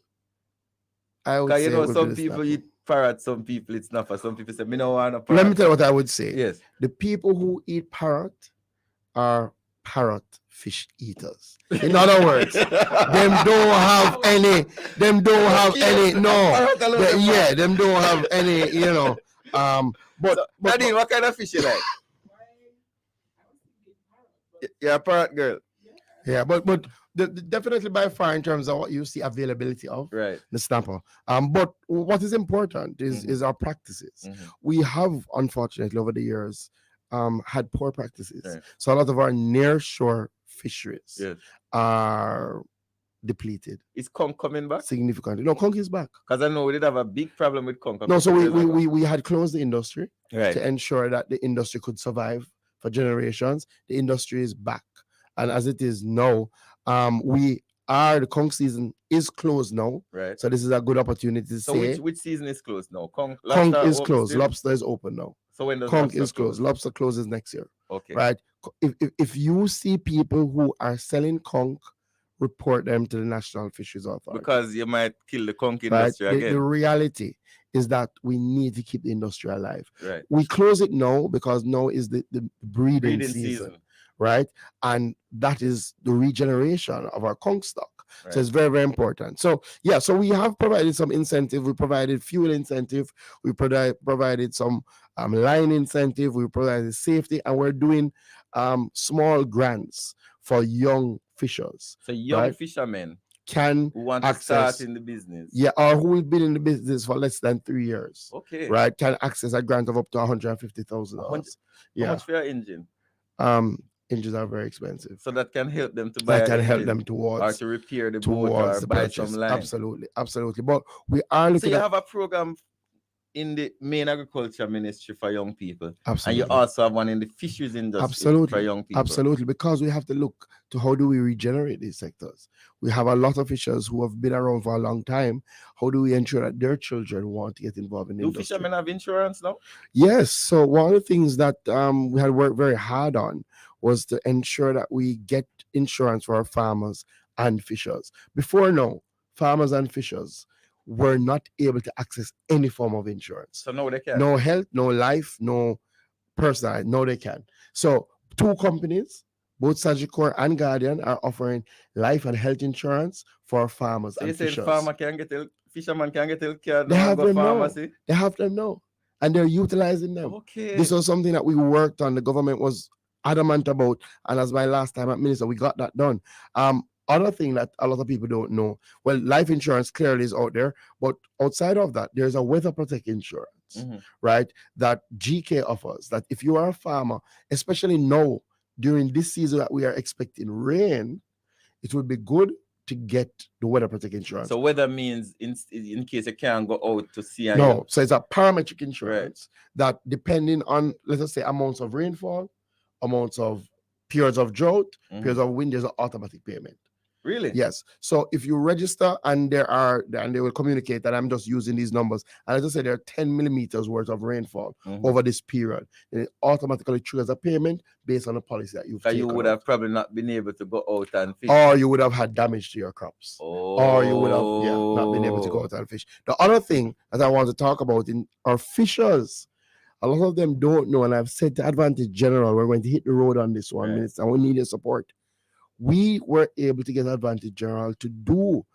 I would say, some people eat parrot, some people eat snapper, some people say, me no want a parrot. Let me tell you what I would say. Yes. The people who eat parrot are parrot fish eaters. In other words, them don't have any, them don't have any, but Nadine, what kind of fish you like? You're a parrot girl. Yeah, but definitely by far in terms of what you see availability of the snapper. But what is important is our practices. We have, unfortunately, over the years, had poor practices. So a lot of our near shore fisheries are depleted. Is conch coming back? Significantly. No, conch is back. Because I know we did have a big problem with conch. No, so we had closed the industry to ensure that the industry could survive for generations. The industry is back. And as it is now, the conch season is closed now. Right. So this is a good opportunity to say. So which season is closed now? Conch is closed. Still? Lobster is open now. So when does conch is closed? Lobster closes next year. Okay. Right. If you see people who are selling conch, report them to the National Fisheries Authority. Because you might kill the conch industry again. The reality is that we need to keep the industry alive. Right. We close it now because now is the breeding season. right? And that is the regeneration of our conch stock. Right. So it's very, very important. So yeah, so we have provided some incentive. We provided fuel incentive. We provided some line incentive. We provided safety, and we're doing small grants for young fishers. So young right? fishermen Can who want to access, start in the business. yeah, or who have been in the business for less than 3 years, Okay. right, can access a grant of up to $150,000. How Yeah. much for your engine? Um, Engines are very expensive. So that can help them to buy That an can help engine them or towards to repair the boat or the buy purchase. some line. Absolutely, absolutely. But we are So looking you at have a program in the main agriculture ministry for young people, and you absolutely, also have one in the fisheries industry for absolutely, young people. absolutely, because we have to look to how do we regenerate these sectors. We have a lot of fishers who have been around for a long time. How do we ensure that their children want to get involved in the Do industry? fishermen have insurance now? Yes. So one of the things that we had worked very hard on was to ensure that we get insurance for our farmers and fishers. Before now, farmers and fishers were not able to access any form of insurance. So now they can. No health, no life, no personal. No, they can. So two companies, both Sagicor and Guardian, are offering life and health insurance for farmers So and you saying fishers. farmer can get fisherman can get health care They now and have go them now. pharmacy? They have them now. And they're utilizing them. Okay. This was something that we worked on. The government was adamant about. And as my last time at minister, we got that done. Other thing that a lot of people don't know, well, life insurance clearly is out there, but outside of that, there's a weather protect insurance, right? That GK offers. That if you are a farmer, especially now during this season that we are expecting rain, it would be good to get the weather protect insurance. So weather means in case you can't go out to sea. No, so it's a parametric insurance that depending on, let us say, amounts of rainfall, amounts of periods of drought, periods of wind, there's an automatic payment. Really? Yes. So if you register and they will communicate that I'm just using these numbers, and as I said, there are 10 millimeters worth of rainfall over this period, and it automatically triggers a payment based on the policy that you've taken. You would have probably not been able to go out and fish. Or you would have had damage to your crops. Or you would have not been able to go out and fish. The other thing that I want to talk about in our fishers, a lot of them don't know, and I've said to Advantage General, we're going to hit the road on this one, Minister, and we need your support. We were able to get Advantage General to do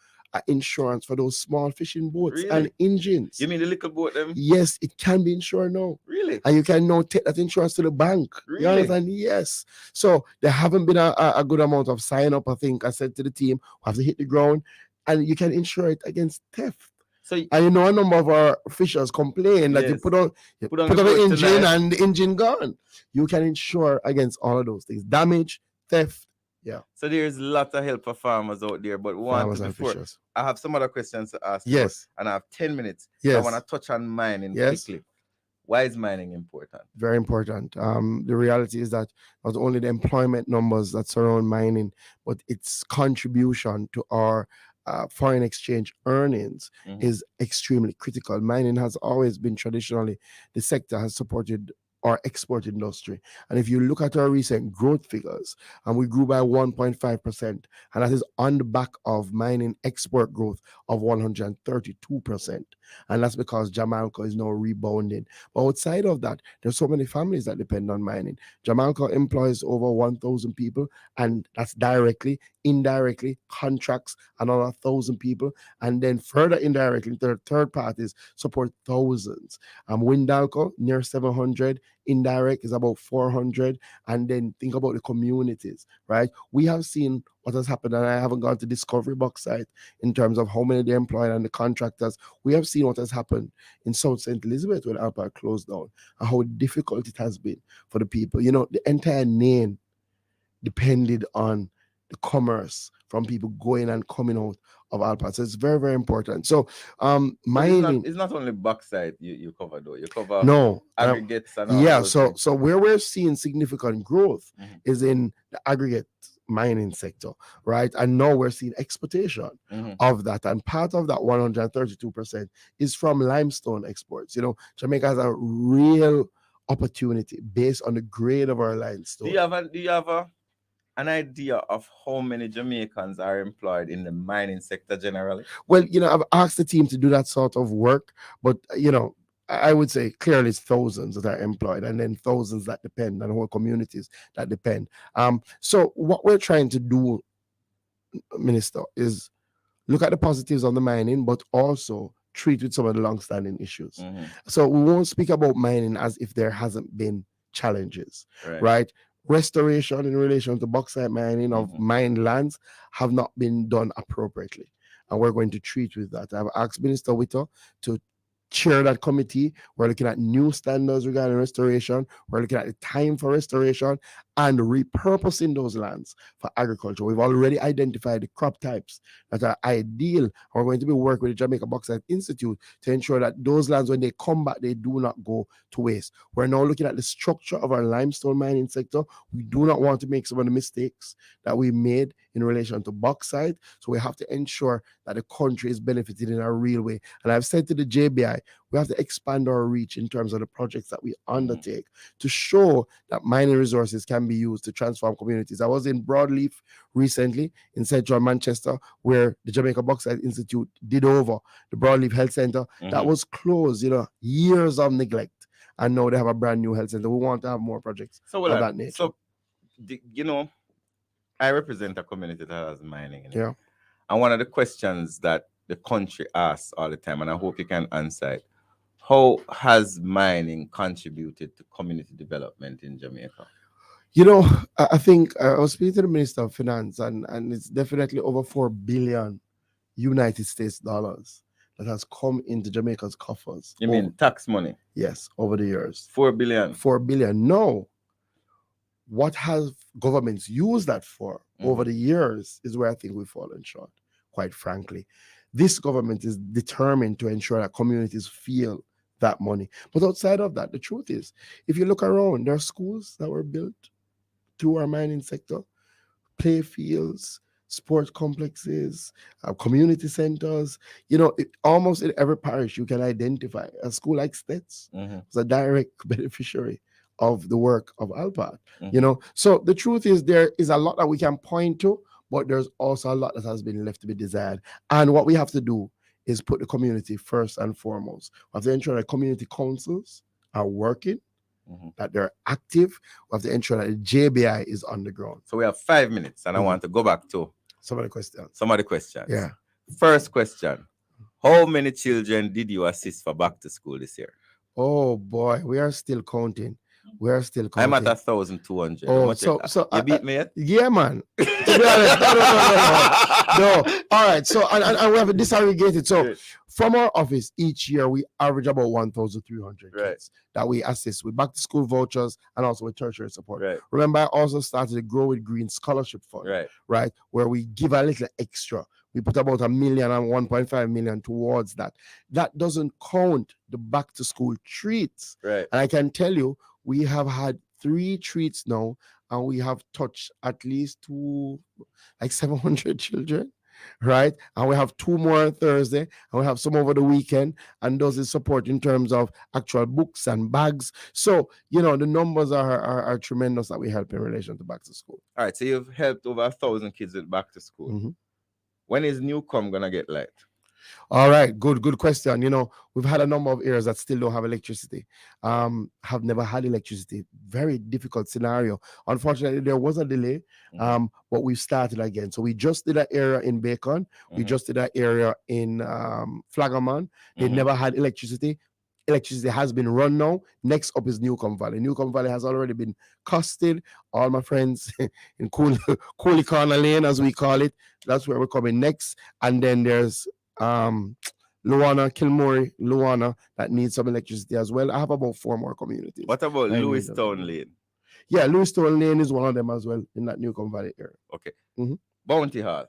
insurance for those small fishing boats and engines. You mean the little boat them? Yes, it can be insured now. Really? And you can now take that insurance to the bank. Really? You understand? Yes. So there haven't been a good amount of sign up. I think I said to the team, we have to hit the ground, and you can insure it against theft. So, and you know, a number of our fishers complain that you put on the engine and the engine gone. You can insure against all of those things: damage, theft. Yeah. So there's a lot of help for farmers out there, but fishers. I have some other questions to ask. Yes. And I have 10 minutes. Yes. So I want to touch on mining quickly. Why is mining important? Very important. The reality is that not only the employment numbers that surround mining, but its contribution to our foreign exchange earnings is extremely critical. Mining has always been traditionally, the sector has supported our export industry. And if you look at our recent growth figures, and we grew by 1.5%, and that is on the back of mining export growth of 132%. And that's because Jamaica is now rebounding. But outside of that, there's so many families that depend on mining. Jamaica employs over 1,000 people, and that's directly, indirectly, contracts another 1,000 people, and then further indirectly, third parties support thousands. Windalco, near 700, indirect is about 400, and then think about the communities, right? We have seen what has happened, and I haven't gone to Discovery Bauxite in terms of how many they employed and the contractors. We have seen what has happened in South St. Elizabeth when Alpine closed down, and how difficult it has been for the people. You know, the entire name depended on the commerce from people going and coming out of Alpine. So it's very, very important. So mining, it's not only bauxite you cover though. You cover aggregates and all those things. So where we're seeing significant growth is in the aggregate mining sector, right? And now we're seeing exportation of that, and part of that 132% is from limestone exports. You know, Jamaica has a real opportunity based on the grade of our limestone. Do you have an idea of how many Jamaicans are employed in the mining sector generally? Well, you know, I've asked the team to do that sort of work, but you know, I would say clearly it's thousands that are employed, and then thousands that depend, and whole communities that depend. So what we're trying to do, Minister, is look at the positives on the mining, but also treat with some of the long-standing issues. So we won't speak about mining as if there hasn't been challenges, right? Restoration in relation to bauxite mining of mined lands have not been done appropriately, and we're going to treat with that. I've asked Minister Witter to chair that committee. We're looking at new standards regarding restoration. We're looking at the time for restoration and repurposing those lands for agriculture. We've already identified the crop types that are ideal. We're going to be working with the Jamaica Bauxite Institute to ensure that those lands, when they come back, they do not go to waste. We're now looking at the structure of our limestone mining sector. We do not want to make some of the mistakes that we made in relation to bauxite. So we have to ensure that the country is benefited in a real way. And I've said to the JBI, we have to expand our reach in terms of the projects that we undertake to show that mining resources can be used to transform communities. I was in Broadleaf recently in central Manchester, where the Jamaica Bauxite Institute did over the Broadleaf Health Center that was closed, years of neglect. And now they have a brand new health center. We want to have more projects of that nature. So, I represent a community that has mining in it. Yeah. And one of the questions that the country asks all the time, and I hope you can answer it, how has mining contributed to community development in Jamaica? I think I was speaking to the Minister of Finance, and it's definitely over $4 billion United States dollars that has come into Jamaica's coffers. You mean tax money? Yes, over the years. 4 billion. 4 billion. No. What have governments used that for over the years is where I think we've fallen short, quite frankly. This government is determined to ensure that communities feel that money. But outside of that, the truth is, if you look around, there are schools that were built through our mining sector, play fields, sports complexes, community centers. Almost in every parish you can identify a school like Stets as a direct beneficiary of the work of Alpart. So the truth is, there is a lot that we can point to, but there's also a lot that has been left to be desired. And what we have to do is put the community first and foremost. We have to ensure that community councils are working, that they're active. We have to ensure that the JBI is on the ground. So we have 5 minutes, and I want to go back to some of the questions. Yeah. First question: how many children did you assist for back to school this year? Oh boy, we are still counting. I'm at 1,200. Oh, so you beat me yet? Yeah, man. To be honest, no. All right. So and we have it disaggregated. So from our office each year, we average about 1,300 kids that we assist with back to school vouchers and also with tertiary support. Remember, I also started the Grow with Green Scholarship Fund, right, where we give a little extra. We put about $1 million and 1.5 million towards that. That doesn't count the back to school treats. And I can tell you, we have had 3 treats now, and we have touched at least 700 children, right? And we have 2 more on Thursday, and we have some over the weekend, and those is support in terms of actual books and bags. So, the numbers are tremendous that we help in relation to back to school. All right, so you've helped over 1,000 kids with back to school. When is Newcomb gonna get light? All right, good question. We've had a number of areas that still don't have electricity, have never had electricity. Very difficult scenario. Unfortunately, there was a delay, but we've started again. So we just did an area in Bacon. We just did an area in Flagaman. They never had electricity. Electricity has been run now. Next up is Newcomb Valley. Newcomb Valley has already been costed. All my friends in Cooley Corner Lane, as we call it, that's where we're coming next. And then there's Luana, Kilmore, Luana, that needs some electricity as well. I have about 4 more communities. What about Lewistown Lane? Yeah, Lewistown Lane is one of them as well in that Newcomb Valley area. Okay. Bounty Hall.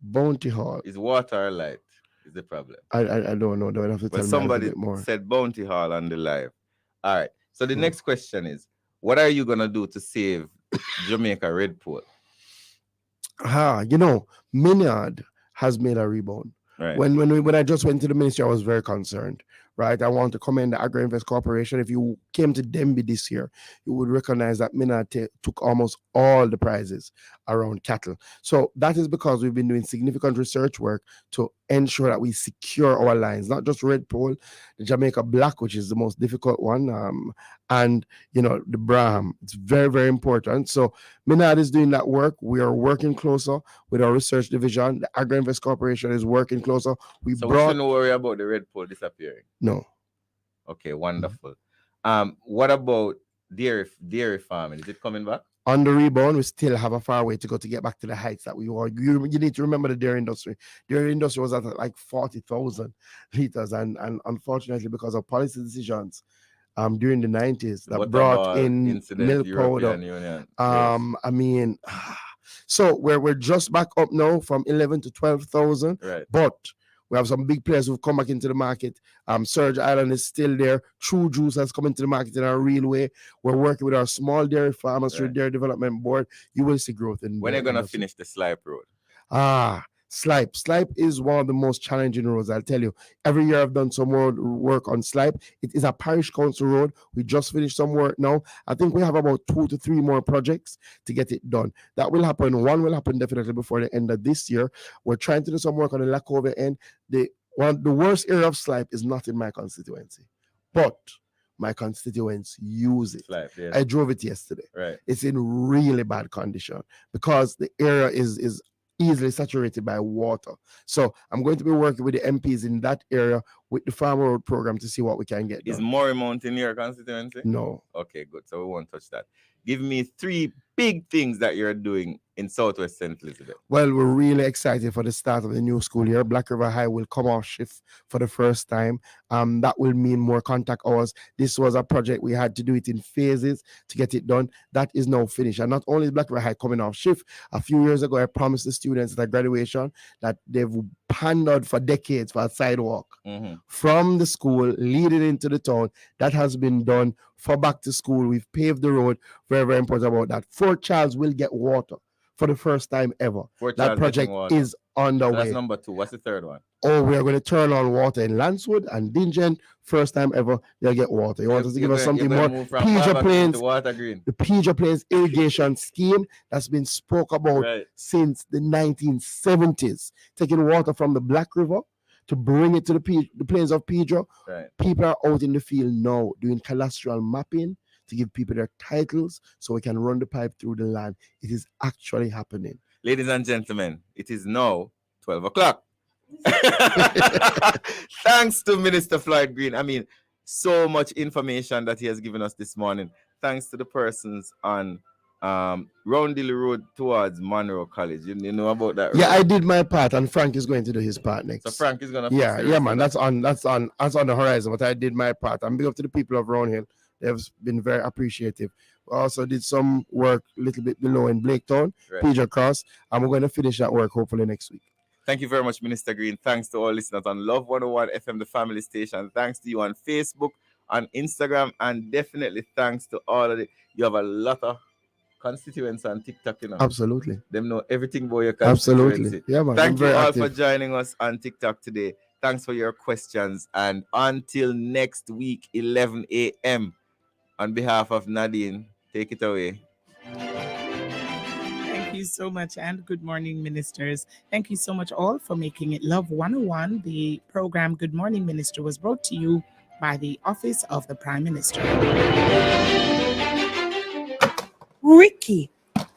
Bounty Hall. Is water light is the problem? I don't know. Don't have to tell me somebody a bit more. Said Bounty Hall on the live. All right. So the next question is, what are you gonna do to save Jamaica Red Port? Minyard has made a rebound. Right. When I just went to the ministry, I was very concerned, right? I want to commend the Agri Invest Corporation. If you came to Denby this year, you would recognize that Mina took almost all the prizes around cattle. So that is because we've been doing significant research work to ensure that we secure our lines, not just red pole, the Jamaica Black, which is the most difficult one, and the Braham. It's very, very important. So Minad is doing that work. We are working closer with our research division. The Agri Invest Corporation is working closer. We shouldn't worry about the red pole disappearing. No. Okay, wonderful. What about dairy farming? Is it coming back? On the rebound, we still have a far way to go to get back to the heights that we were. You need to remember the dairy industry. Dairy industry was at like 40,000 liters, and unfortunately, because of policy decisions during the 90s that brought in milk powder. Union. I mean, so we're just back up now from 11 to 12,000. Right. But we have some big players who've come back into the market. Surge Island is still there. True Juice has come into the market in a real way. We're working with our small dairy farmers through Dairy Development Board. You will see growth in. When are you gonna finish the Slipe Road? Slipe. Slipe is one of the most challenging roads, I'll tell you. Every year I've done some more work on Slipe. It is a parish council road. We just finished some work now. I think we have about 2 to 3 more projects to get it done. That will happen. One will happen definitely before the end of this year. We're trying to do some work on the Lacover end. The worst area of Slipe is not in my constituency, but my constituents use it. Slipe, yes. I drove it yesterday. Right. It's in really bad condition because the area is easily saturated by water. So I'm going to be working with the MPs in that area with the Farm Road program to see what we can get done. Is Moremont in your constituency? No. Okay, good. So we won't touch that. Give me 3 big things that you're doing in Southwest St. Elizabeth. Well, we're really excited for the start of the new school year. Black River High will come off shift for the first time. That will mean more contact hours. This was a project we had to do it in phases to get it done. That is now finished. And not only is Black River High coming off shift, a few years ago, I promised the students at graduation that they've pandered for decades for a sidewalk from the school leading into the town. That has been done for back to school. We've paved the road. Very, very important about that. Fort Charles will get water for the first time ever. That project is underway. So that's number 2. What's the third one? Oh, we are going to turn on water in Lancewood and Dingen. First time ever, they'll get water. You want us to give us something more? Peja Plains, the Peja Plains irrigation scheme that's been spoke about since the 1970s. Taking water from the Black River to bring it to the plains of Pedro. Right. People are out in the field now doing cadastral mapping to give people their titles so we can run the pipe through the land. It is actually happening. Ladies and gentlemen, it is now 12 o'clock. Thanks to Minister Floyd Green. I mean, so much information that he has given us this morning. Thanks to the persons on Roundhill Road towards Monroe College. You know about that? Yeah, I did my part, and Frank is going to do his part next. So Frank is gonna. Yeah, man. That's on the horizon. But I did my part. I'm big up to the people of Roundhill. They've been very appreciative. We also did some work a little bit below in Blaketown, Pedro Cross, and we're going to finish that work hopefully next week. Thank you very much, Minister Green. Thanks to all listeners on Love101 FM, the family station. Thanks to you on Facebook, on Instagram, and definitely thanks to all of it. You have a lot of constituents on TikTok, you know. Absolutely. Them know everything about your constituency. Absolutely. Yeah, man. Thank you all for joining us on TikTok today. Thanks for your questions. And until next week, 11 a.m., on behalf of Nadine, take it away. Thank you so much, and good morning, ministers. Thank you so much all for making it Love 101. The program Good Morning Minister was brought to you by the Office of the Prime Minister. Ricky,